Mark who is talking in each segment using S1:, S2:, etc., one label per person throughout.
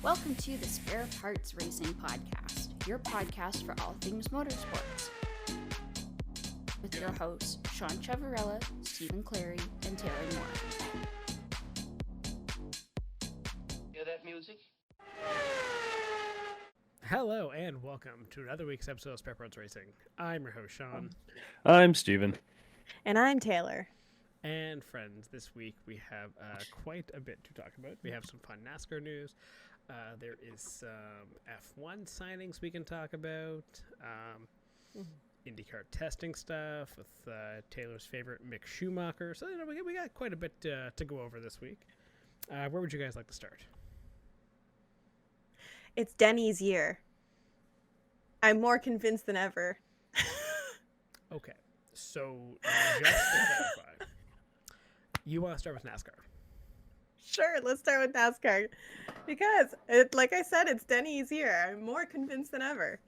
S1: Welcome to the Spare Parts Racing Podcast, your podcast for all things motorsports. With your hosts, Sean Chavarella, Stephen Clary, and Taylor Moore.
S2: Hear that music?
S3: Hello and welcome to another week's episode of Spare Parts Racing. I'm your host, Sean.
S4: I'm Steven.
S5: And I'm Taylor.
S3: And friends, this week we have quite a bit to talk about. We have some fun NASCAR news. There is some F1 signings we can talk about. IndyCar testing stuff with Taylor's favorite Mick Schumacher. So we got quite a bit to go over this week. Where would you guys like to start?
S5: It's Denny's year. I'm more convinced than ever.
S3: Okay, so just to clarify, you want to start with NASCAR?
S5: Sure, let's start with NASCAR. Because, like I said, it's Denny's year. I'm more convinced than ever.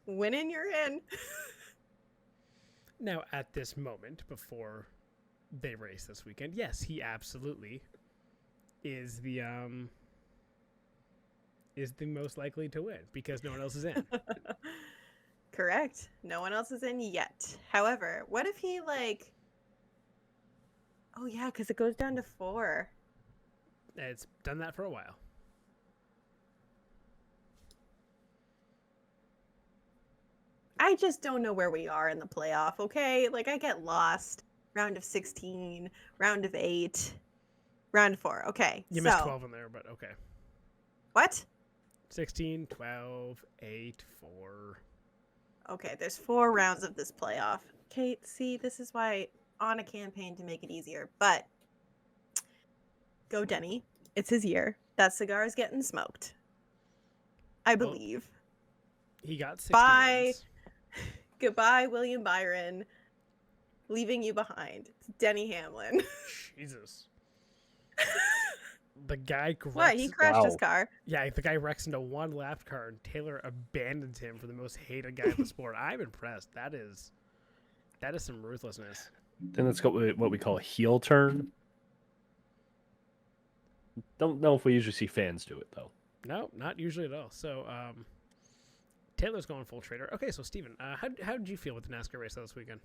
S5: Winning, you're in.
S3: Now, at this moment, before they race this weekend, yes, he absolutely is the most likely to win because no one else is in.
S5: Correct. No one else is in yet. However, what if he, oh yeah, because it goes down to 4.
S3: It's done that for a while.
S5: I just don't know where we are in the playoff, okay? I get lost. Round of 16, round of 8, round of 4. Okay,
S3: You missed 12 in there, but okay.
S5: What?
S3: 16, 12, 8, 4.
S5: Okay, there's 4 rounds of this playoff. Okay, see, this is why on a campaign to make it easier. But go Denny. It's his year. That cigar is getting smoked. I believe.
S3: He got 60
S5: Bye.
S3: wins.
S5: Goodbye, William Byron. Leaving you behind. It's Denny Hamlin.
S3: Jesus. The guy
S5: What? He crashed his car.
S3: Yeah, the guy wrecks into one lap car and Taylor abandons him for the most hated guy in the sport. I'm impressed. That is some ruthlessness.
S4: Then let's go with what we call a heel turn. Don't know if we usually see fans do it, though.
S3: No, not usually at all. So, Taylor's going full trader. Okay, so Steven, how did you feel with the NASCAR race this weekend?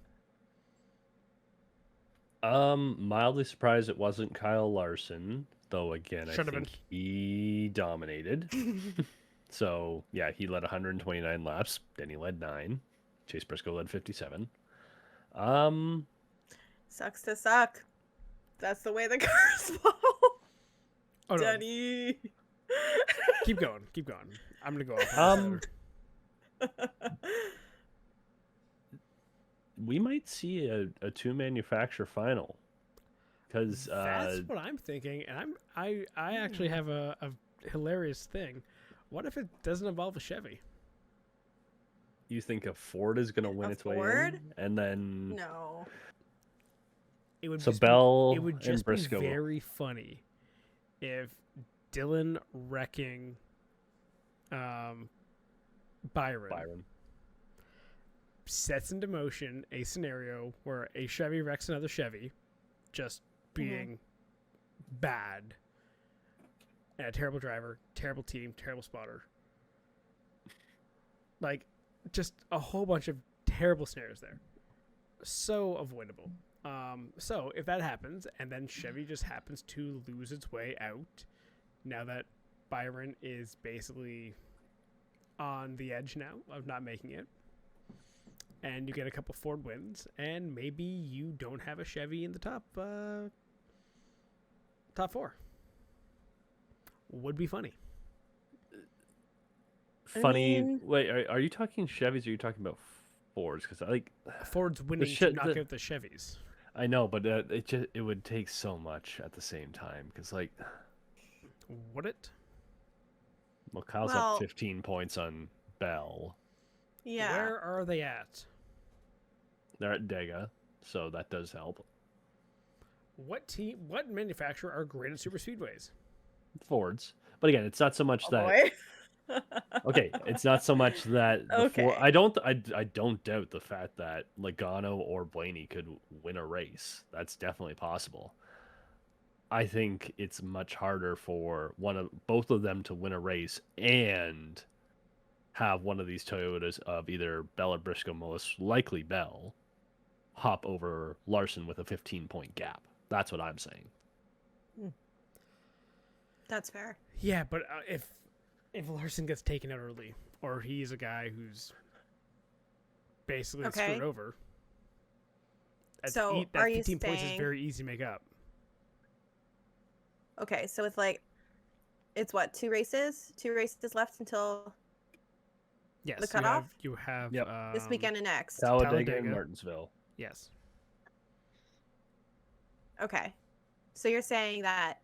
S4: Mildly surprised it wasn't Kyle Larson, though again, I think he dominated. So, yeah, he led 129 laps, then he led 9. Chase Briscoe led 57.
S5: Sucks to suck. That's the way the cars fall.
S3: Oh, no.
S5: Denny.
S3: Keep going. I'm gonna go off.
S4: We might see a 2 manufacturer final because
S3: that's what I'm thinking, and I actually have a hilarious thing. What if it doesn't involve a Chevy?
S4: You think a Ford is going to win its way in, and then
S5: No.
S3: It would
S4: so
S3: just
S4: Bell
S3: it would
S4: and
S3: just be
S4: Briscoe.
S3: very funny if Dylan wrecking Byron sets into motion a scenario where a Chevy wrecks another Chevy, just being bad, and a terrible driver, terrible team, terrible spotter. Just a whole bunch of terrible scenarios there. So avoidable. So if that happens, and then Chevy just happens to lose its way out, now that Byron is basically on the edge now of not making it, and you get a couple Ford wins, and maybe you don't have a Chevy in the top 4. Would be funny.
S4: Funny. Wait, are you talking Chevys or are you talking about Fords? Because
S3: Ford's winning to knock out the Chevys.
S4: I know, but it would take so much at the same time. Because
S3: would it?
S4: Well, Kyle's up 15 points on Bell.
S5: Yeah.
S3: Where are they at?
S4: They're at Dega, so that does help.
S3: What manufacturer are great at super speedways?
S4: Fords, but again, it's not so much that.
S5: Boy.
S4: Okay, it's not so much that.
S5: Okay.
S4: I don't doubt the fact that Logano or Blaney could win a race. That's definitely possible. I think it's much harder for both of them to win a race and have one of these Toyotas of either Bell or Briscoe, most likely Bell, hop over Larson with a 15-point gap. That's what I'm saying.
S5: That's fair.
S3: Yeah, but if Larson gets taken out early, or he's a guy who's basically screwed over, that 15 points is very easy to make up.
S5: Okay, so it's what, 2 races? 2 races left until the cutoff?
S3: You have
S5: this weekend and next.
S4: Talladega and Martinsville.
S3: Yes.
S5: Okay. So you're saying that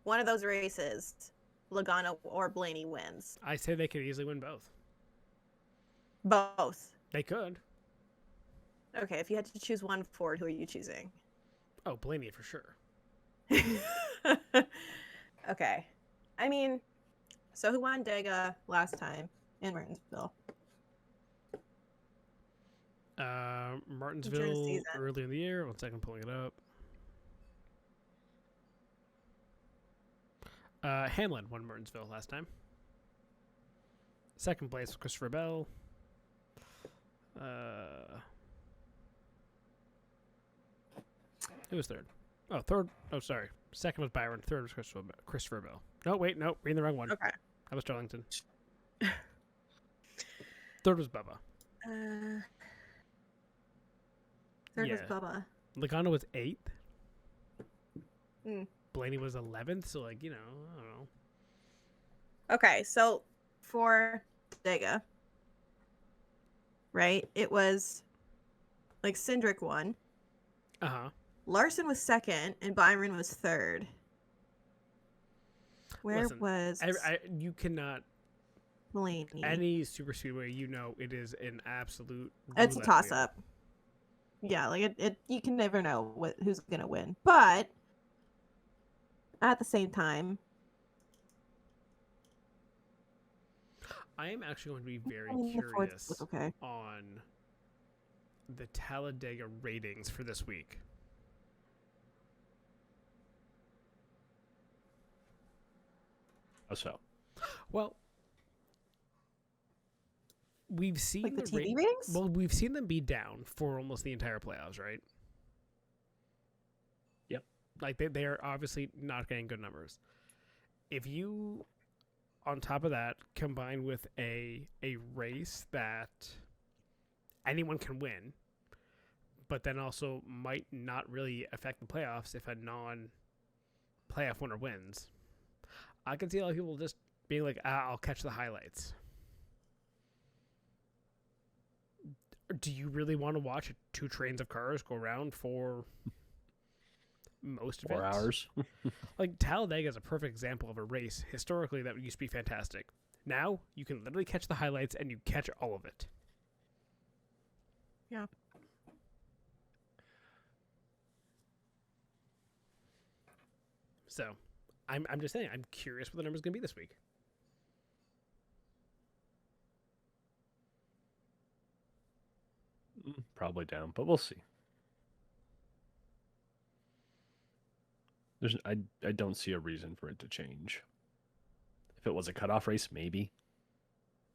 S5: one of those races, Logano or Blaney wins?
S3: I say they could easily win both.
S5: Both?
S3: They could.
S5: Okay, if you had to choose one Ford, who are you choosing?
S3: Oh, Blaney for sure.
S5: Okay. I mean, so who won Dega last time in Martinsville?
S3: Martinsville early in the year. 1 second, pulling it up. Hamlin won Martinsville last time. Second place was Christopher Bell. Who was third? Oh, third. Oh, sorry. Second was Byron. Third was Christopher Bell. No, wait, no, reading the wrong one.
S5: Okay.
S3: That was Darlington. Third was Bubba.
S5: Third was Bubba.
S3: Logano was 8th.
S5: Mm.
S3: Blaney was 11th. So, I don't know.
S5: Okay, so for Dega, right? It was Cindric won. Larson was 2nd, and Byron was 3rd.
S3: You cannot.
S5: Blaney.
S3: Any super speedway, it is an absolute.
S5: It's a toss up. Yeah, you can never know who's gonna win, but at the same time,
S3: I am actually going to be very curious on the Talladega ratings for this week.
S4: How so?
S3: Well, we've seen
S5: the TV ratings.
S3: Well, we've seen them be down for almost the entire playoffs, right?
S4: Yep.
S3: They are obviously not getting good numbers. If you, on top of that, combine with a race that anyone can win, but then also might not really affect the playoffs if a non-playoff winner wins, I can see a lot of people just being like, I'll catch the highlights. Do you really want to watch 2 trains of cars go around for most of
S4: 4 hours?
S3: Talladega is a perfect example of a race historically that used to be fantastic. Now you can literally catch the highlights and you catch all of it.
S5: Yeah.
S3: So, I'm just saying, I'm curious what the number's going to be this week.
S4: Probably down, but we'll see. I don't see a reason for it to change. If it was a cutoff race, maybe.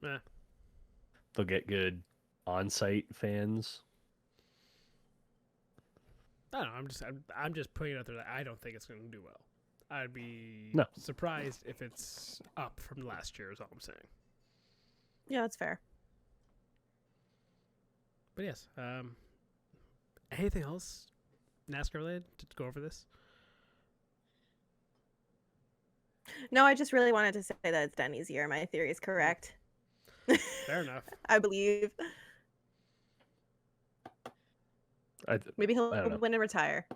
S4: They'll get good on-site fans.
S3: I don't know. I'm just putting it out there that I don't think it's going to do well. I'd be surprised if it's up from last year, is all I'm saying.
S5: Yeah, that's fair.
S3: But yes, anything else NASCAR related to go over this?
S5: No, I just really wanted to say that it's Denny's year. My theory is correct.
S3: Fair enough.
S5: I believe. Maybe he'll win and retire.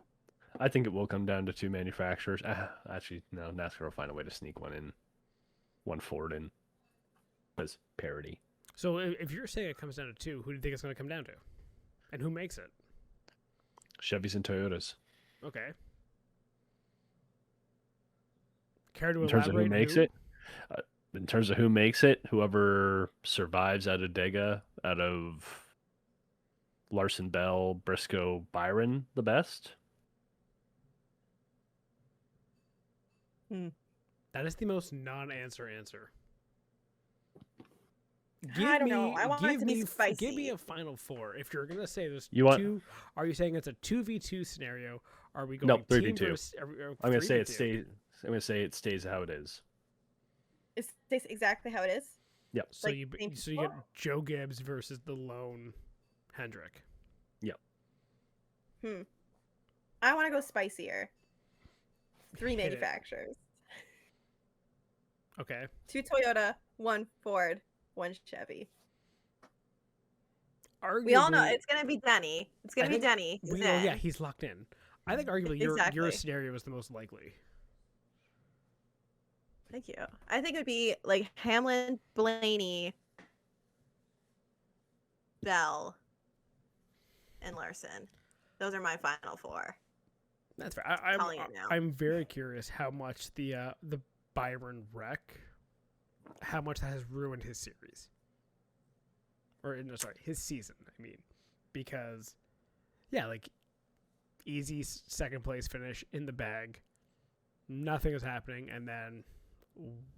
S4: I think it will come down to 2 manufacturers. Actually, no, NASCAR will find a way to sneak one Ford in as parity.
S3: So if you're saying it comes down to 2, who do you think it's going to come down to? And who makes it?
S4: Chevys and Toyotas.
S3: Okay. Care to
S4: in terms of who makes it? In terms of who makes it, whoever survives out of Dega, out of Larson, Bell, Briscoe, Byron, the best.
S3: That is the most non-answer answer.
S5: I don't know. I want it to be spicy.
S3: Give me a final four. If you're gonna say there's
S4: two,
S3: are you saying it's a 2v2 scenario? Are we going
S4: no 3v2? I'm gonna say
S3: 3v2?
S4: it stays. I'm gonna say it stays how it is.
S5: It stays exactly how it is.
S4: Yep.
S3: So you get Joe Gibbs versus the lone Hendrick.
S4: Yep.
S5: I want to go spicier. 3 manufacturers.
S3: Okay. 2
S5: Toyota, 1 Ford, 1 Chevy.
S3: Arguably,
S5: we all know it's going to be Denny. It's going to be Denny.
S3: Yeah, he's locked in. I think arguably your scenario is the most likely.
S5: Thank you. I think it would be like Hamlin, Blaney, Bell, and Larson. Those are my final 4.
S3: That's fair. I'm very curious how much the Byron wreck, how much that has ruined his series. Or no, sorry, his season. I mean, because like easy second place finish in the bag, nothing is happening, and then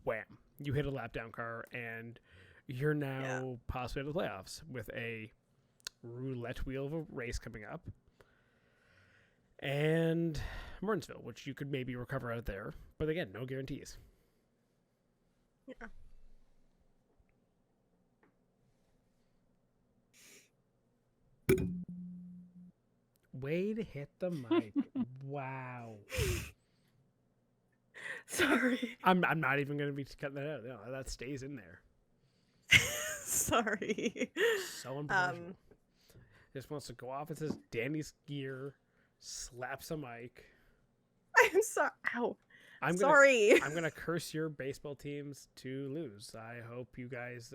S3: wham, you hit a lap down car, and you're now possibly in the playoffs with a roulette wheel of a race coming up. And Martinsville, which you could maybe recover out there. But again, no guarantees.
S5: Yeah.
S3: Wade hit the mic. Wow.
S5: Sorry.
S3: I'm not even going to be cutting that out. No, that stays in there.
S5: Sorry.
S3: So unprofessional. Just wants to go off. It says Danny's gear. Slaps a mic.
S5: I'm sorry. Ow.
S3: I'm gonna curse your baseball teams to lose. I hope you guys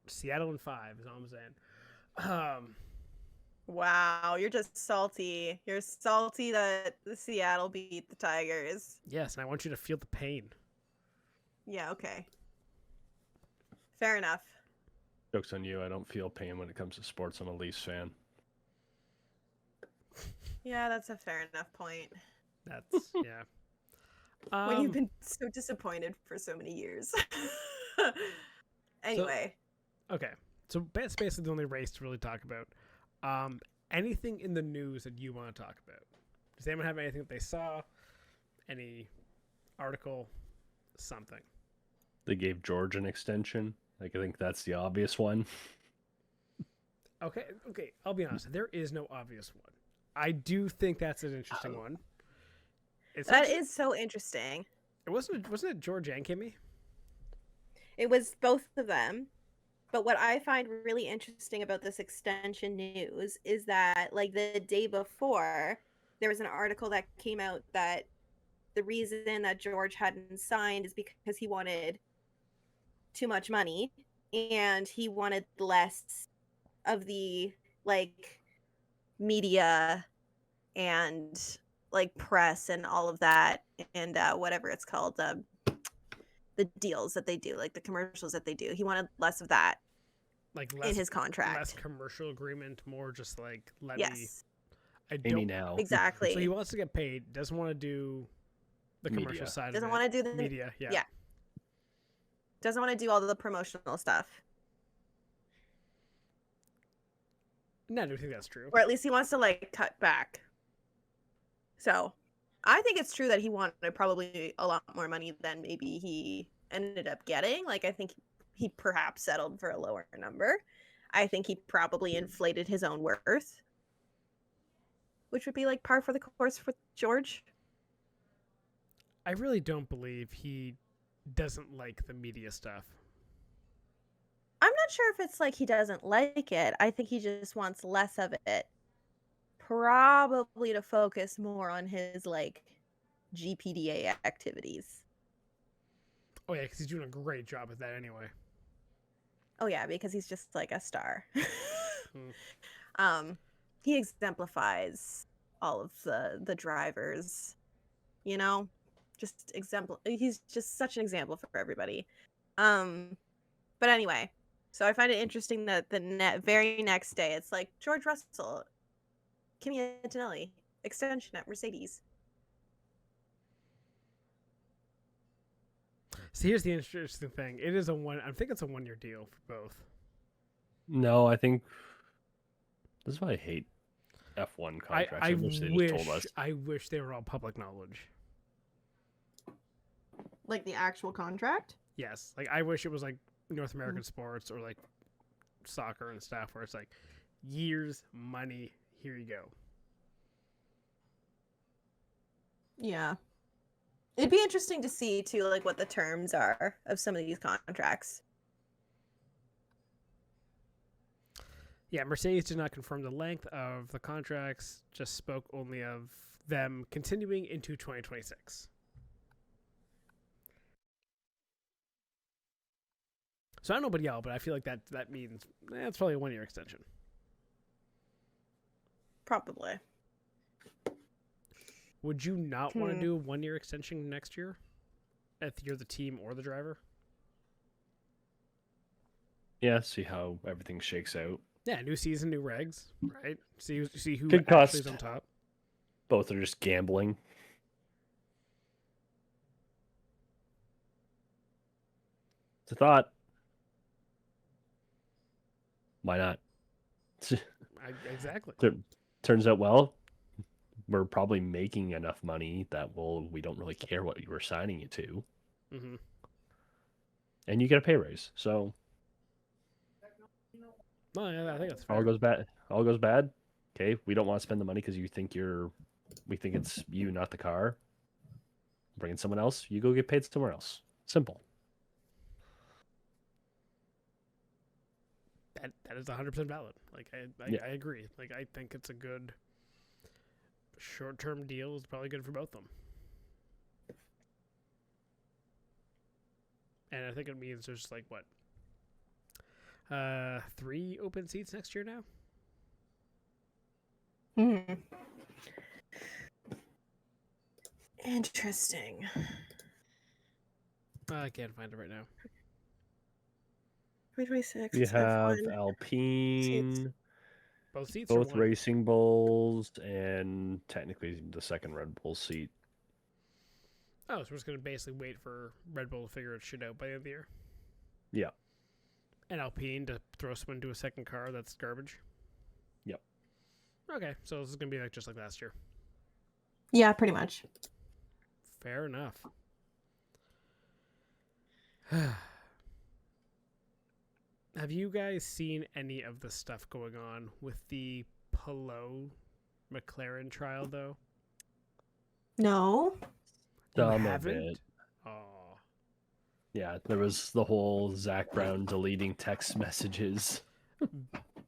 S3: Seattle in 5 is all I'm saying.
S5: Wow, you're just salty. You're salty that the Seattle beat the Tigers.
S3: Yes, and I want you to feel the pain.
S5: Yeah, okay. Fair enough.
S4: Joke's on you. I don't feel pain when it comes to sports. I'm a Leafs fan.
S5: Yeah, that's a fair enough point.
S3: That's, yeah.
S5: When you've been so disappointed for so many years. Anyway.
S3: So that's basically the only race to really talk about. Anything in the news that you want to talk about? Does anyone have anything that they saw? Any article? Something?
S4: They gave George an extension. Like, I think that's the obvious one.
S3: Okay. I'll be honest. There is no obvious one. I do think that's an interesting one.
S5: That is so interesting.
S3: Wasn't it George and Kimmy?
S5: It was both of them. But what I find really interesting about this extension news is that, like, the day before, there was an article that came out that the reason that George hadn't signed is because he wanted too much money and he wanted less of the, like, media and, like, press and all of that and whatever it's called, the deals that they do, like the commercials that they do. He wanted less of that,
S3: like, less,
S5: in his contract.
S3: Less commercial agreement, more just like
S4: Pay me now.
S5: Exactly.
S3: So he wants to get paid. Doesn't want to do the commercial side.
S5: Doesn't
S3: want
S5: to do the
S3: media. Yeah.
S5: Doesn't want to do all the promotional stuff.
S3: No, I don't think that's true.
S5: Or at least he wants to, like, cut back. So I think it's true that he wanted probably a lot more money than maybe he ended up getting. Like, I think he perhaps settled for a lower number. I think he probably inflated his own worth, which would be, like, par for the course for George.
S3: I really don't believe he doesn't like the media stuff.
S5: I'm not sure if it's like he doesn't like it. I think he just wants less of it. Probably to focus more on his, like, GPDA activities.
S3: Oh, yeah, because he's doing a great job at that anyway.
S5: Oh, yeah, because he's just, like, a star. He exemplifies all of the drivers, you know? He's just such an example for everybody. But anyway, so I find it interesting that the very next day, it's like, George Russell, Kimi Antonelli, extension at Mercedes.
S3: So here's the interesting thing. It is I think it's a 1-year deal for both.
S4: No, I think this is why I hate F1 contracts. I wish they just told us.
S3: I wish they were all public knowledge.
S5: Like the actual contract?
S3: Yes. Like I wish it was like North American sports or like soccer and stuff where it's like years, money, here you go.
S5: Yeah. It'd be interesting to see too, like what the terms are of some of these contracts.
S3: Yeah, Mercedes did not confirm the length of the contracts, just spoke only of them continuing into 2026. So I don't know about y'all, but I feel like that means it's probably a 1-year extension.
S5: Probably.
S3: Would you not want to do a 1-year extension next year if you're the team or the driver?
S4: Yeah, see how everything shakes out.
S3: Yeah, new season, new regs, right? See who
S4: Could
S3: actually
S4: cost.
S3: is on top.
S4: Both are just gambling. It's a thought. Why not?
S3: Exactly.
S4: Turns out, well, we're probably making enough money that we don't really care what you were signing you to.
S3: Mm-hmm.
S4: And you get a pay raise. So
S3: well, yeah, I think that's fair.
S4: all goes bad. Okay, we don't want to spend the money because we think it's you, not the car. Bring in someone else. You go get paid somewhere else. Simple.
S3: That is 100% valid. Like I agree. Like I think it's a good short-term deal. Is probably good for both of them. And I think it means there's like what 3 open seats next year now.
S5: Interesting.
S3: I can't find it right now.
S5: 2026.
S4: You have
S5: F1.
S4: Alpine,
S3: Both seats.
S4: both Racing Bulls, and technically the second Red Bull seat.
S3: Oh, so we're just gonna basically wait for Red Bull to figure its shit out by the end of the year.
S4: Yeah.
S3: And Alpine to throw someone into a second car that's garbage.
S4: Yep.
S3: Okay, so this is gonna be like just like last year.
S5: Yeah, pretty much.
S3: Fair enough. Have you guys seen any of the stuff going on with the Palou McLaren trial, though?
S5: No.
S4: Some of it.
S3: Oh.
S4: Yeah, there was the whole Zach Brown deleting text messages.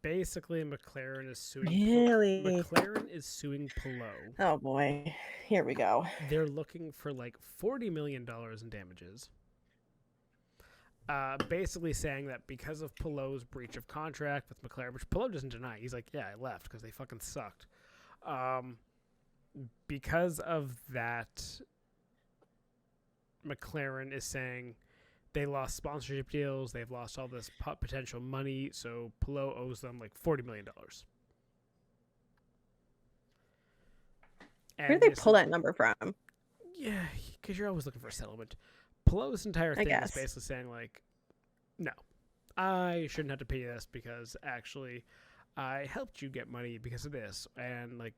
S3: Basically, McLaren is suing.
S5: Really?
S3: McLaren is suing Palou.
S5: Oh boy, here we go.
S3: They're looking for like $40 million in damages. Basically saying that because of Palou's breach of contract with McLaren, which Palou doesn't deny, he's like, yeah, I left because they fucking sucked. Because of that, McLaren is saying they lost sponsorship deals, they've lost all this potential money, so Palou owes them like $40 million.
S5: Where did they pull that number from?
S3: Yeah, because you're always looking for a settlement. Palou's entire thing is basically saying, like, no, I shouldn't have to pay you this because actually I helped you get money because of this. And, like,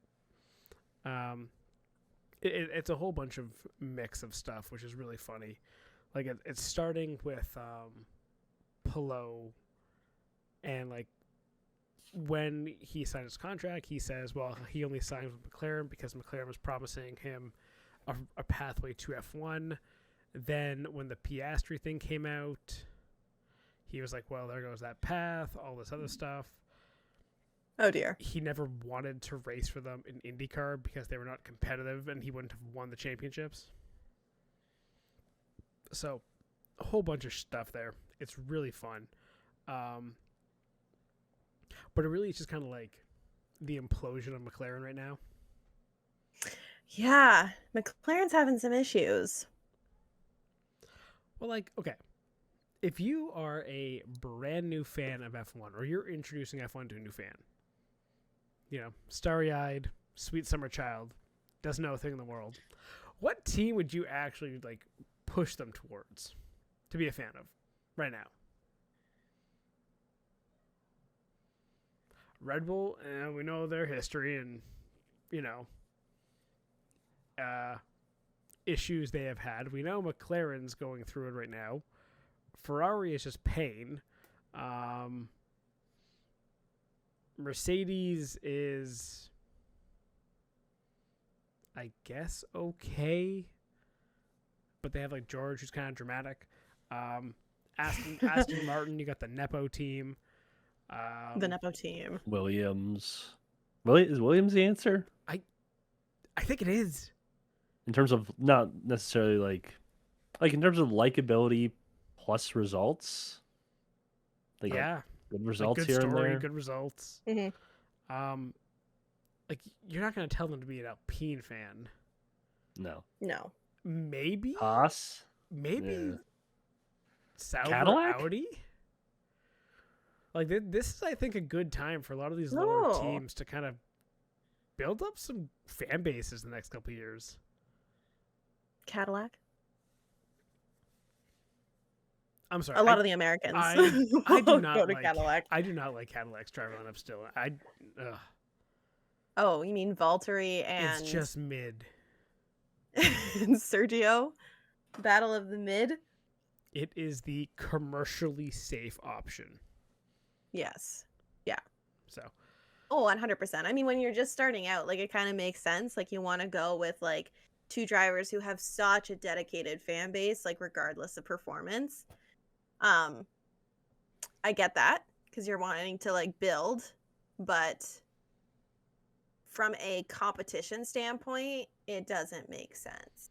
S3: it's a whole bunch of mix of stuff, which is really funny. Like, it's starting with Palou, and, like, when he signed his contract, he says, well, he only signed with McLaren because McLaren was promising him a pathway to F1. Then when the Piastri thing came out, he was like, well, there goes that path, all this other stuff.
S5: Oh, dear.
S3: He never wanted to race for them in IndyCar because they were not competitive and he wouldn't have won the championships. So, a whole bunch of stuff there. It's really fun. But it really is just kind of like the implosion of McLaren right now.
S5: Yeah, McLaren's having some issues.
S3: Well, like, okay, if you are a brand new fan of F1 or you're introducing F1 to a new fan, you know, starry-eyed, sweet summer child, doesn't know a thing in the world, what team would you actually, like, push them towards? to be a fan of right now. Red Bull, we know their history and, issues they have had. We know McLaren's going through it right now. Ferrari is just pain. Mercedes is, I guess, okay. But they have like George, who's kind of dramatic. Aston Martin, you got the Nepo team.
S5: The Nepo team.
S4: Williams. Is Williams the answer?
S3: I think it is.
S4: In terms of not necessarily like in terms of likability plus results.
S3: Yeah.
S4: Good results
S3: good
S4: here
S3: story,
S4: and there.
S3: Good results.
S5: Mm-hmm.
S3: You're not going to tell them to be an Alpine fan.
S4: No.
S3: Maybe.
S4: Haas.
S3: Maybe.
S4: Yeah.
S3: Sauber,
S4: Cadillac?
S3: Audi. Like this is, I think, a good time for a lot of these lower teams to kind of build up some fan bases the next couple of years.
S5: Cadillac.
S3: I'm sorry.
S5: A lot of the Americans.
S3: I do not
S5: go to
S3: like
S5: Cadillac.
S3: I do not like Cadillac's driver lineup still.
S5: Oh, you mean Valtteri and
S3: It's just mid.
S5: and Sergio? Battle of the mid?
S3: It is the commercially safe option.
S5: Yes. Yeah.
S3: So.
S5: Oh, 100%. I mean, when you're just starting out, like, it kind of makes sense. Like, you want to go with, like, two drivers who have such a dedicated fan base, like, regardless of performance. I get that, because you're wanting to, like, build. But from a competition standpoint, it doesn't make sense.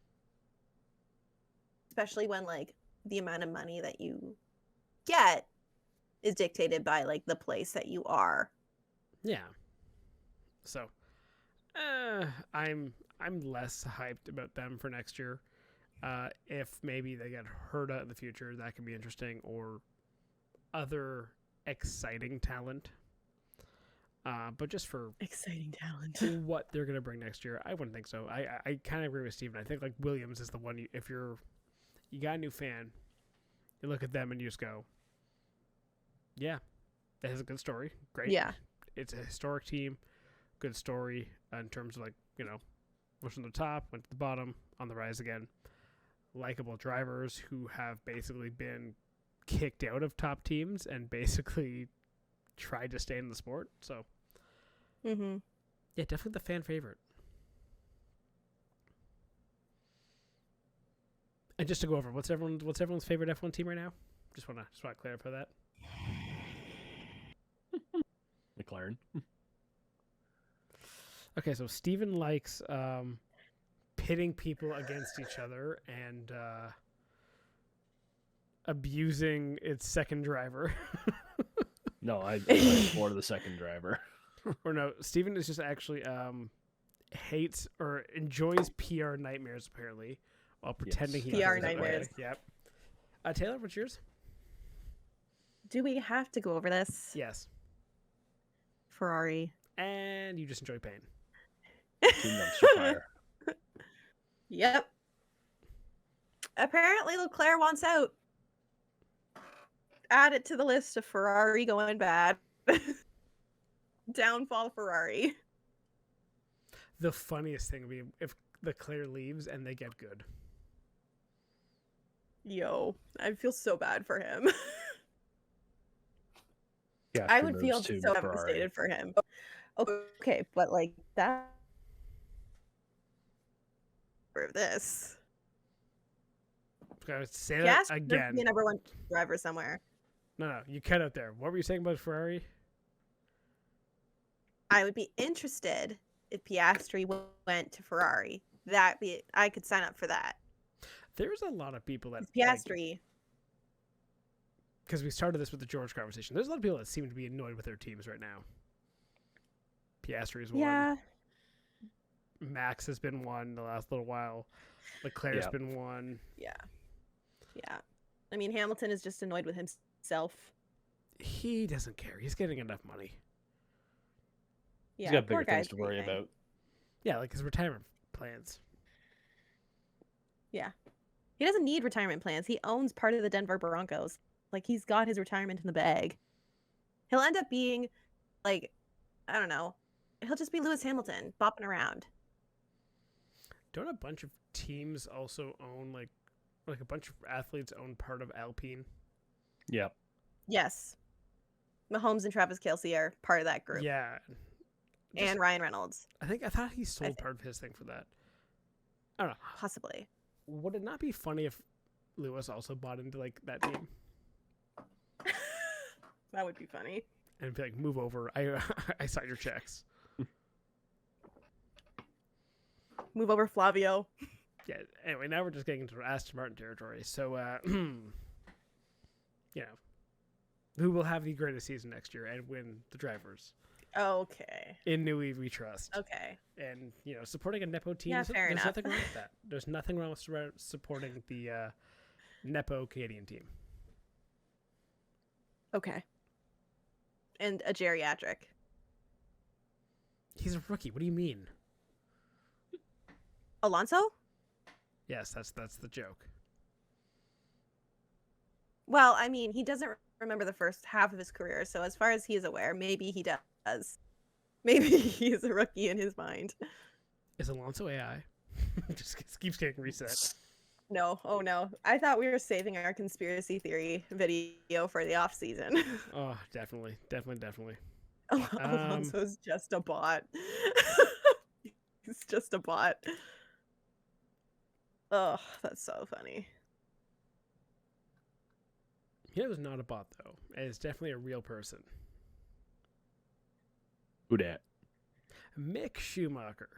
S5: Especially when, like, the amount of money that you get is dictated by, like, the place that you are.
S3: Yeah. So, I'm less hyped about them for next year. If maybe they get Herta in the future, that could be interesting, or other exciting talent. But just for
S5: Exciting talent.
S3: what they're going to bring next year, I wouldn't think so. I kind of agree with Steven. I think like Williams is the one. If you got a new fan, you look at them and you just go, yeah, that has a good story. Great.
S5: Yeah.
S3: It's a historic team. Good story in terms of like, was from the top, went to the bottom, on the rise again. Likeable drivers who have basically been kicked out of top teams and basically tried to stay in the sport. So, yeah, definitely the fan favorite. And just to go over, what's everyone's favorite F1 team right now? Just want to clarify that.
S4: McLaren.
S3: Okay, so Steven likes pitting people against each other and abusing its second driver.
S4: No, I like more to the second driver.
S3: Or no, Steven is just actually hates or enjoys PR nightmares apparently, while pretending he
S5: PR
S3: doesn't.
S5: nightmares.
S3: Yep. Taylor, what's yours?
S5: Do we have to go over this?
S3: Yes.
S5: Ferrari.
S3: And you just enjoy pain.
S4: Team dumpster fire.
S5: Yep. Apparently Leclerc wants out. Add it to the list of Ferrari going bad. Downfall Ferrari.
S3: The funniest thing would be if Leclerc leaves and they get good.
S5: Yo, I feel so bad for him.
S4: Yeah,
S5: I would feel so devastated for him. Okay, but like that for this.
S3: Say that again.
S5: Be a number one driver somewhere.
S3: No, you cut out there. What were you saying about Ferrari?
S5: I would be interested if Piastri went to Ferrari. I could sign up for that.
S3: There's a lot of people that
S5: Piastri.
S3: Because we started this with the George conversation. There's a lot of people that seem to be annoyed with their teams right now. Piastri's one.
S5: Yeah.
S3: Max has been one the last little while. Leclerc's been one.
S5: Yeah. Yeah. I mean, Hamilton is just annoyed with himself.
S3: He doesn't care. He's getting enough money.
S5: Yeah,
S4: he's got bigger things to worry about.
S3: Yeah, like his retirement plans.
S5: Yeah. He doesn't need retirement plans. He owns part of the Denver Broncos. Like, he's got his retirement in the bag. He'll end up being, like, I don't know. He'll just be Lewis Hamilton, bopping around.
S3: Don't a bunch of teams also own, like a bunch of athletes own part of Alpine?
S4: Yep.
S5: Yes. Mahomes and Travis Kelce are part of that group.
S3: Yeah.
S5: And Ryan Reynolds.
S3: I thought he sold part of his thing for that. I don't know.
S5: Possibly.
S3: Would it not be funny if Lewis also bought into like that team?
S5: That would be funny.
S3: And be like, move over. I signed your checks.
S5: Move over, Flavio.
S3: Yeah. Anyway, now we're just getting into Aston Martin territory. So, you know, who will have the greatest season next year and win the drivers?
S5: Okay.
S3: In Newey, we trust.
S5: Okay.
S3: And, you know, supporting a Nepo team,
S5: Yeah, fair enough.
S3: nothing wrong with that. There's nothing wrong with supporting the Nepo Canadian team.
S5: Okay. And a geriatric.
S3: He's a rookie. What do you mean?
S5: Alonso?
S3: Yes, that's the joke.
S5: Well, I mean, he doesn't remember the first half of his career, so as far as he is aware, maybe he does. Maybe he's a rookie in his mind.
S3: Is Alonso AI? just keeps getting reset.
S5: No, oh no. I thought we were saving our conspiracy theory video for the off season.
S3: Oh, definitely.
S5: Alonso's just a bot. He's just a bot. Oh, that's so funny.
S3: He was not a bot, though. It's definitely a real person.
S4: Who dat?
S3: Mick Schumacher.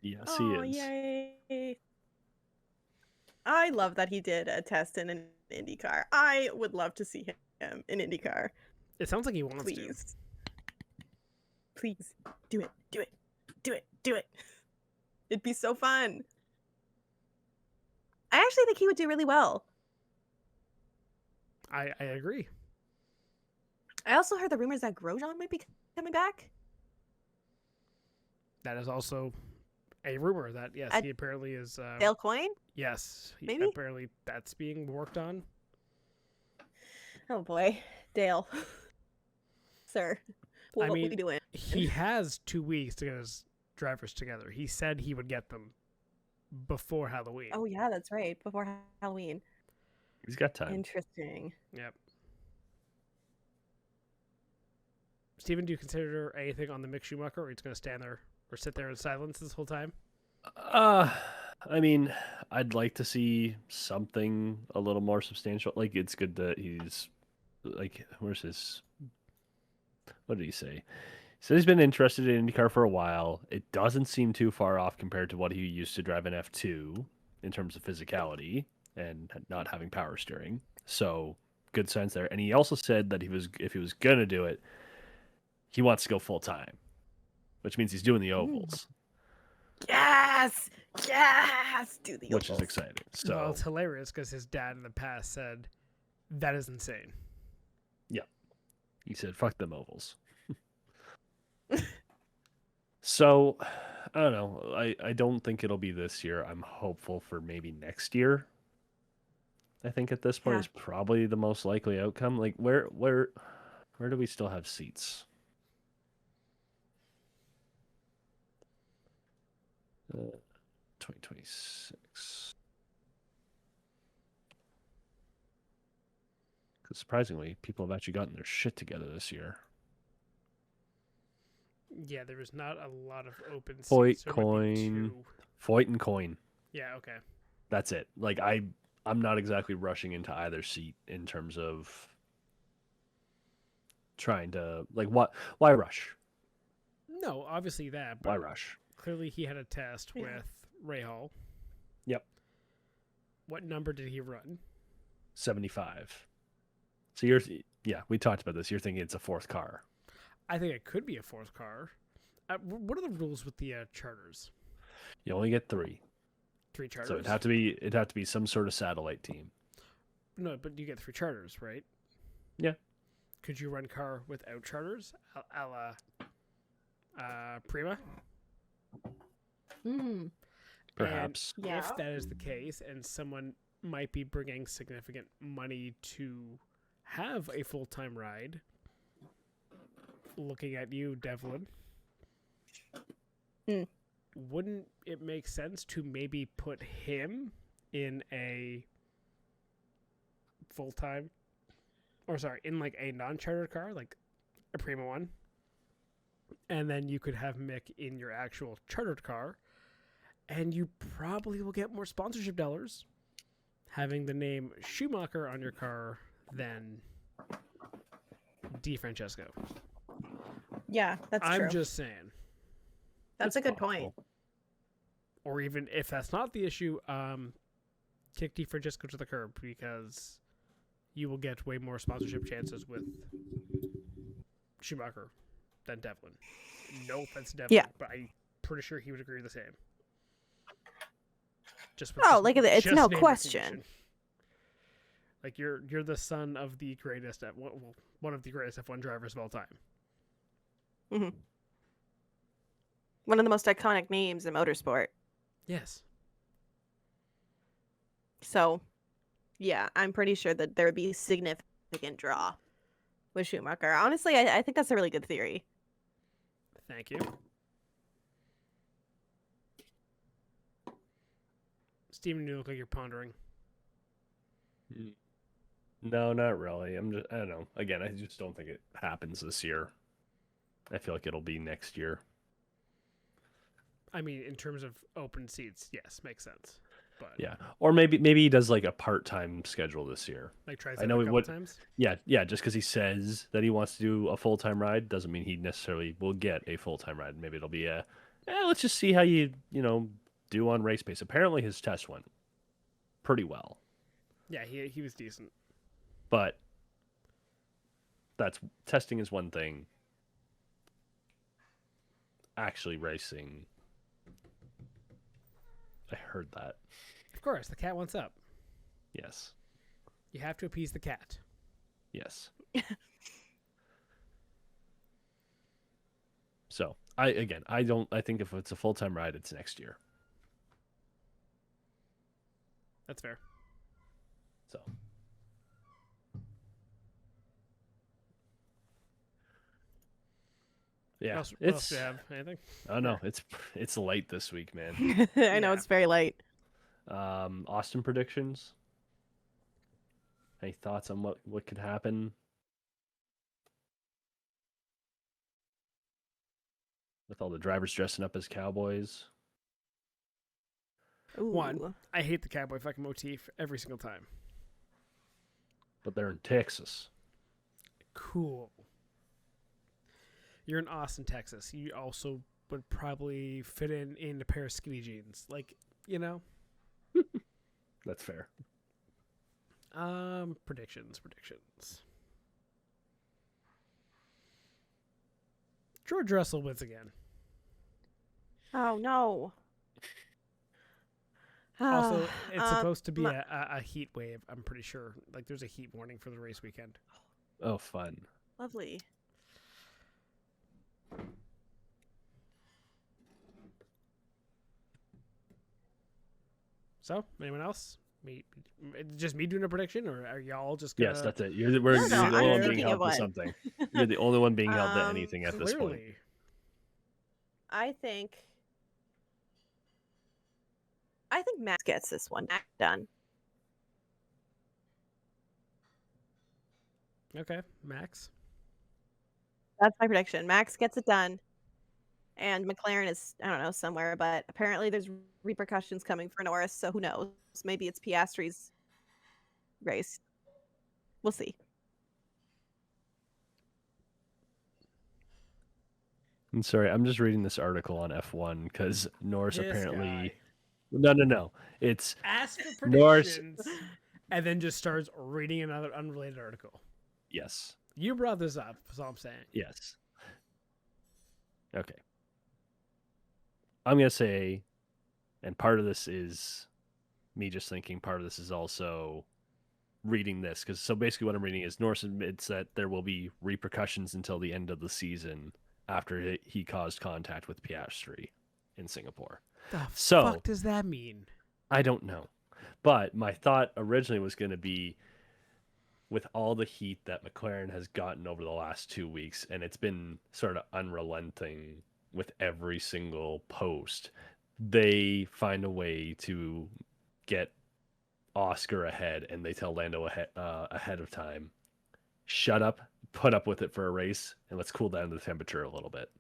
S4: Yes, he is.
S5: Yay. I love that he did a test in an IndyCar. I would love to see him in IndyCar.
S3: It sounds like he wants to.
S5: Please. Do it. It'd be so fun. I actually think he would do really well.
S3: I agree.
S5: I also heard the rumors that Grosjean might be coming back.
S3: That is also a rumor that, yes, he apparently is...
S5: Dale Coyne?
S3: Yes.
S5: Maybe?
S3: Apparently that's being worked on.
S5: Oh, boy. Dale. Sir. What are we doing?
S3: He has 2 weeks to get his drivers together. He said he would get them before Halloween.
S5: Oh, yeah, that's right. Before Halloween.
S4: He's got time.
S5: Interesting.
S3: Yep. Steven, do you consider anything on the Mick Schumacher, or he's going to stand there or sit there in silence this whole time?
S4: I mean, I'd like to see something a little more substantial. Like, it's good that he's, like, where's his... What did he say? He said he's been interested in IndyCar for a while. It doesn't seem too far off compared to what he used to drive in F2 in terms of physicality and not having power steering. So, good signs there. And he also said that if he was going to do it, he wants to go full time, which means he's doing the ovals.
S5: Yes! Do the ovals.
S4: Which is exciting. So,
S3: well, it's hilarious because his dad in the past said, that is insane.
S4: Yeah. He said, fuck them ovals. So, I don't know. I don't think it'll be this year. I'm hopeful for maybe next year. I think at this point is probably the most likely outcome. Like, where do we still have seats? 2026. Because surprisingly, people have actually gotten their shit together this year.
S3: Yeah, there was not a lot of open seats.
S4: Foyt and Coyne.
S3: Yeah, okay.
S4: That's it. Like, I'm not exactly rushing into either seat in terms of trying to, like, why rush?
S3: No, obviously that. But
S4: why rush?
S3: Clearly he had a test with Ray Hall.
S4: Yep.
S3: What number did he run?
S4: 75. So we talked about this. You're thinking it's a fourth car.
S3: I think it could be a fourth car. What are the rules with the charters?
S4: You only get 3.
S3: 3 charters.
S4: So it'd have to be some sort of satellite team.
S3: No, but you get 3 charters, right?
S4: Yeah.
S3: Could you run car without charters, a la Prima?
S5: Mm.
S4: Perhaps.
S3: And if that is the case, and someone might be bringing significant money to have a full-time ride. Looking at you, Devlin. Wouldn't it make sense to maybe put him in a full-time, in like a non-chartered car, like a Prima one, and then you could have Mick in your actual chartered car, and you probably will get more sponsorship dollars having the name Schumacher on your car than DeFrancesco.
S5: Yeah, that's true.
S3: I'm just saying.
S5: That's a good point.
S3: Or even if that's not the issue, kick DeFrancesco to the curb, because you will get way more sponsorship chances with Schumacher than Devlin. No offense to Devlin, but I'm pretty sure he would agree the same.
S5: It's no question.
S3: Like you're the son of the greatest one of the greatest F1 drivers of all time.
S5: Mm-hmm. One of the most iconic names in motorsport.
S3: Yes.
S5: So, yeah, I'm pretty sure that there would be significant draw with Schumacher. Honestly, I think that's a really good theory.
S3: Thank you. Steven, you look like you're pondering.
S4: No, not really. I don't know. Again, I just don't think it happens this year. I feel like it'll be next year.
S3: I mean, in terms of open seats, yes, makes sense. But
S4: yeah, or maybe he does like a part-time schedule this year.
S3: Like tries.
S4: I know
S3: a couple times.
S4: Yeah. Just because he says that he wants to do a full-time ride doesn't mean he necessarily will get a full-time ride. Maybe it'll be let's just see how you do on race pace. Apparently, his test went pretty well.
S3: Yeah, he was decent.
S4: But testing is one thing. Actually racing, I heard that.
S3: Of course, the cat wants up.
S4: Yes.
S3: You have to appease the cat.
S4: Yes. So, I think if it's a full-time ride, it's next year.
S3: That's fair.
S4: So. Yeah,
S3: what else do you have? Anything?
S4: Oh no, it's late this week, man.
S5: I know it's very late.
S4: Austin predictions. Any thoughts on what could happen? With all the drivers dressing up as cowboys.
S5: Ooh.
S3: One, I hate the cowboy fucking motif every single time.
S4: But they're in Texas.
S3: Cool. You're in Austin, Texas. You also would probably fit in a pair of skinny jeans. Like,
S4: That's fair.
S3: Predictions. George Russell wins again.
S5: Oh, no.
S3: Also, it's supposed to be a heat wave, I'm pretty sure. Like, there's a heat warning for the race weekend.
S4: Oh, fun.
S5: Lovely.
S3: So, anyone else? Just me doing a prediction, or are y'all just gonna...
S4: Yes, that's it. You're the only one being held to something. You're the only one being held to anything at this point.
S5: I think Max gets this one done.
S3: Okay, Max.
S5: That's my prediction. Max gets it done. And McLaren is, I don't know, somewhere, but apparently there's repercussions coming for Norris, so who knows? Maybe it's Piastri's race. We'll see.
S4: I'm sorry, I'm just reading this article on F1 because Norris apparently...
S3: Guy.
S4: No. It's
S3: ask for predictions and then just starts reading another unrelated article.
S4: Yes.
S3: You brought this up, that's all I'm saying.
S4: Yes. Okay. I'm going to say, and part of this is me just thinking, part of this is also reading this. So basically what I'm reading is Norris admits that there will be repercussions until the end of the season after he caused contact with Piastri in Singapore.
S3: The fuck does that mean?
S4: I don't know. But my thought originally was going to be, with all the heat that McLaren has gotten over the last 2 weeks, and it's been sort of unrelenting with every single post, they find a way to get Oscar ahead, and they tell Lando ahead of time, shut up, put up with it for a race, and let's cool down the temperature a little bit.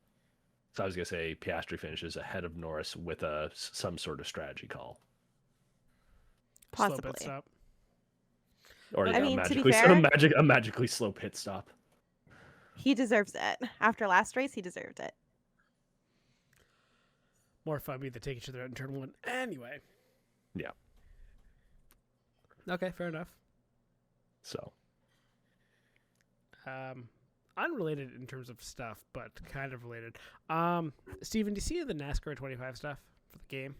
S4: So I was going to say Piastri finishes ahead of Norris with some sort of strategy call.
S5: Possibly.
S3: Slow pit stop.
S4: Or
S5: I mean, to be
S4: magically,
S5: fair,
S4: a magically slow pit stop.
S5: he deserves it. After last race, he deserved it.
S3: More fun be to take each other out in turn one. Anyway.
S4: Yeah.
S3: Okay, fair enough.
S4: So.
S3: Unrelated in terms of stuff, but kind of related. Steven, do you see the NASCAR 25 stuff for the game?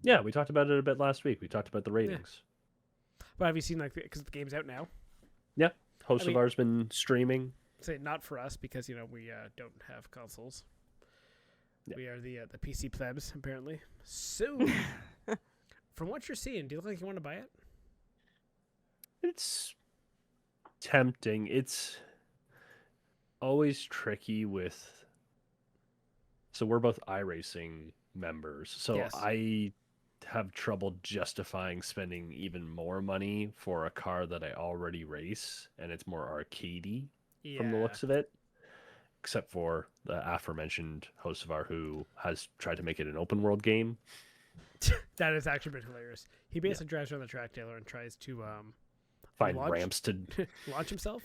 S4: Yeah, we talked about it a bit last week. We talked about the ratings.
S3: Yeah. But have you seen, like, because the game's out now?
S4: Yeah. Host of ours been streaming.
S3: Say not for us because, we don't have consoles. Yeah. We are the PC plebs, apparently. So, from what you're seeing, do you look like you want to buy it?
S4: It's tempting. It's always tricky with... So we're both iRacing members. So yes. I have trouble justifying spending even more money for a car that I already race, and it's more arcadey from the looks of it. Except for the aforementioned Hocevar, who has tried to make it an open world game.
S3: That has actually been hilarious. He basically drives around the track, Taylor, and tries to
S4: find ramps to
S3: launch himself.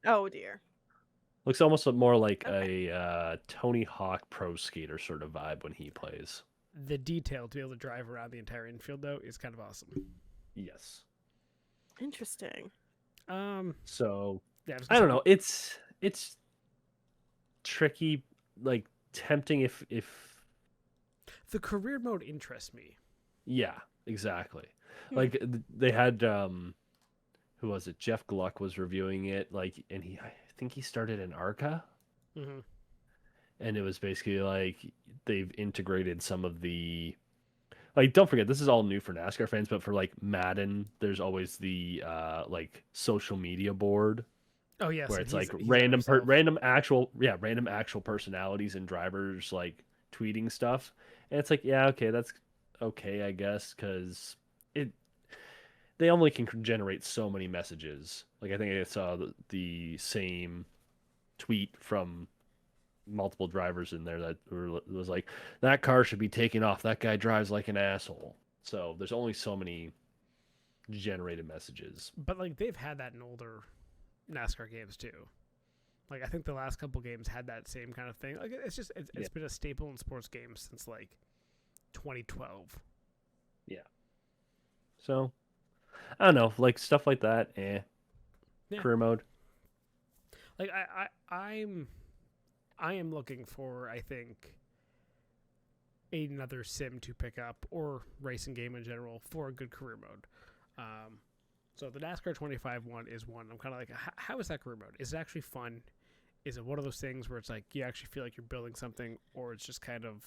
S5: Oh dear.
S4: Looks almost more like a Tony Hawk Pro Skater sort of vibe when he plays.
S3: The detail to be able to drive around the entire infield, though, is kind of awesome.
S4: Yes.
S5: Interesting.
S4: So yeah, I don't know. It's tricky, like tempting if
S3: the career mode interests me.
S4: Yeah, exactly. Like they had who was it? Jeff Gluck was reviewing it, like, and I think he started in ARCA.
S3: Mm-hmm.
S4: And it was basically like they've integrated some of the, like, don't forget, this is all new for NASCAR fans, but for like Madden, there's always the like social media board.
S3: Oh yes,
S4: where it's like random actual personalities and drivers like tweeting stuff, and it's like, yeah, okay, that's okay, I guess, because they only can generate so many messages. Like I think I saw the same tweet from multiple drivers in there that was like, that car should be taken off. That guy drives like an asshole. So there's only so many generated messages.
S3: But like they've had that in older NASCAR games too. Like I think the last couple games had that same kind of thing. Like it's been a staple in sports games since like 2012.
S4: Yeah. So I don't know, like stuff like that. Career mode.
S3: Like I am looking for, I think, another sim to pick up, or racing game in general, for a good career mode. So the NASCAR 25 one is one. I'm kind of like, how is that career mode? Is it actually fun? Is it one of those things where it's like you actually feel like you're building something, or it's just kind of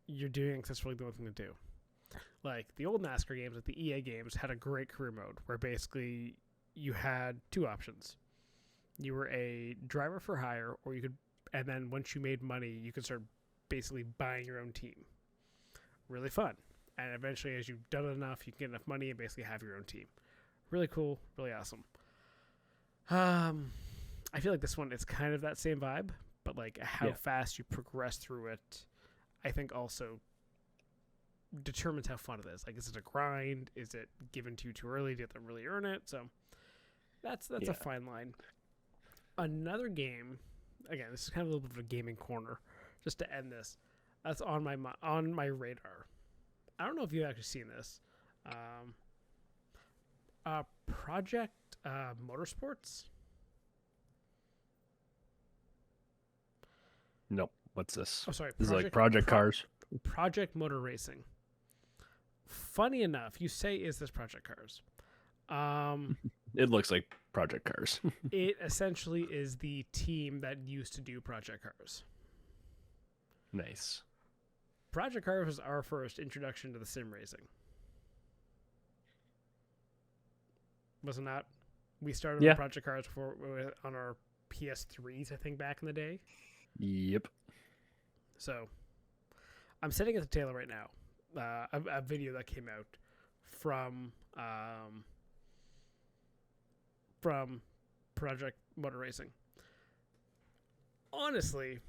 S3: you're doing it because that's really the only thing to do? Like the old NASCAR games, like the EA games, had a great career mode where basically you had two options. You were a driver for hire, or you could, and then once you made money, you could start basically buying your own team. Really fun. And eventually, as you've done it enough, you can get enough money and basically have your own team. Really cool, really awesome. I feel like this one is kind of that same vibe, but like how fast you progress through it, I think also determines how fun it is. Like, is it a grind? Is it given to you too early? Do you have to really earn it? So that's a fine line. Another game, again, this is kind of a little bit of a gaming corner, just to end this. That's on my radar. I don't know if you've actually seen this. Project Motorsports.
S4: Nope. What's this?
S3: Oh, sorry.
S4: This is like Project Cars.
S3: Project Motor Racing. Funny enough, you say, is this Project Cars?
S4: It looks like Project Cars.
S3: It essentially is the team that used to do Project Cars.
S4: Nice.
S3: Project Cars was our first introduction to the sim racing. wasn't that? We started on Project Cars before on our PS3s, I think, back in the day.
S4: Yep.
S3: So, I'm sitting at the tail right now. A video that came out from Project Motor Racing. Honestly,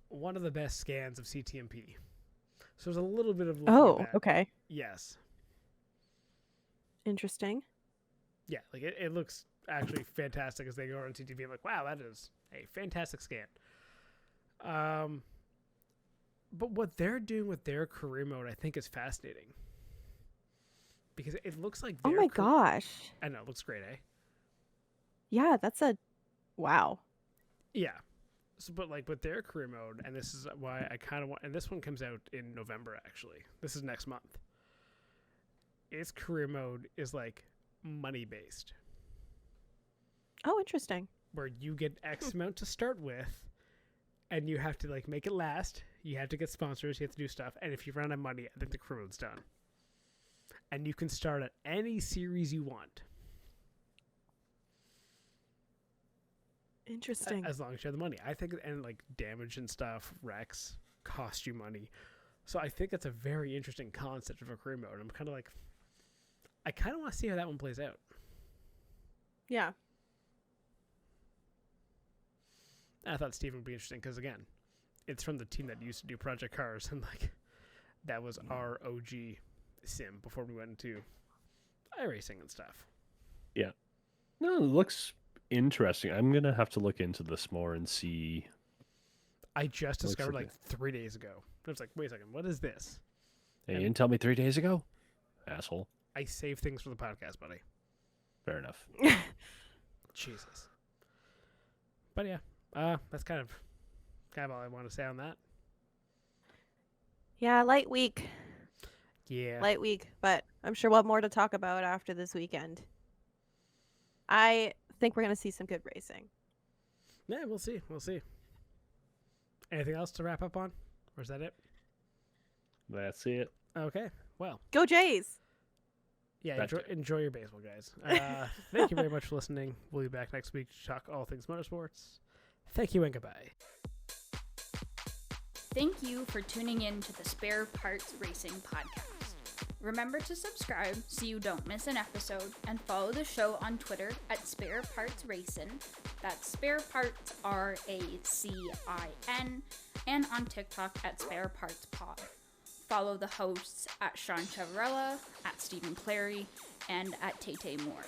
S3: one of the best scans of CTMP. So there's a little bit of
S5: okay.
S3: Yes.
S5: Interesting.
S3: Yeah, like it looks actually fantastic as they go on CTV. I'm like, wow, that is a fantastic scan. But what they're doing with their career mode, I think, is fascinating. Because it looks like
S5: oh my gosh.
S3: I know, it looks great, eh?
S5: Yeah, that's a wow.
S3: Yeah. So, but like with their career mode, and this is why I kind of want, and this one comes out in November, actually. This is next month. Its career mode is like money based.
S5: Oh, interesting.
S3: Where you get X amount to start with, and you have to like make it last. You have to get sponsors. You have to do stuff. And if you run out of money, I think the career mode's done. And you can start at any series you want.
S5: Interesting.
S3: As long as you have the money. I think, and like damage and stuff, wrecks, cost you money. So I think that's a very interesting concept of a career mode. I'm kind of like, I kind of want to see how that one plays out.
S5: Yeah.
S3: I thought Steven would be interesting because, again, it's from the team that used to do Project Cars, and like that was our OG sim before we went into iRacing and stuff.
S4: Yeah. No, it looks interesting. I'm going to have to look into this more and see.
S3: I just discovered like 3 days ago. I was like, wait a second, what is this?
S4: Hey, you didn't tell me 3 days ago? Asshole.
S3: I save things for the podcast, buddy.
S4: Fair enough.
S3: Jesus. But yeah, that's kind of all I want to say on that.
S5: Yeah, light week.
S3: Yeah.
S5: Light week, but I'm sure we'll have more to talk about after this weekend. I think we're going to see some good racing.
S3: Yeah, we'll see. We'll see. Anything else to wrap up on? Or is that it?
S4: That's it.
S3: Okay. Well.
S5: Go Jays!
S3: Yeah, enjoy your baseball, guys. Thank you very much for listening. We'll be back next week to talk all things motorsports. Thank you and goodbye.
S1: Thank you for tuning in to the Spare Parts Racing podcast. Remember to subscribe so you don't miss an episode, and follow the show on Twitter at Spare Parts Racing. That's Spare Parts RACIN, and on TikTok at Spare Parts Pod. Follow the hosts at Sean Chavarella, at Stephen Clary, and at Tay Moore.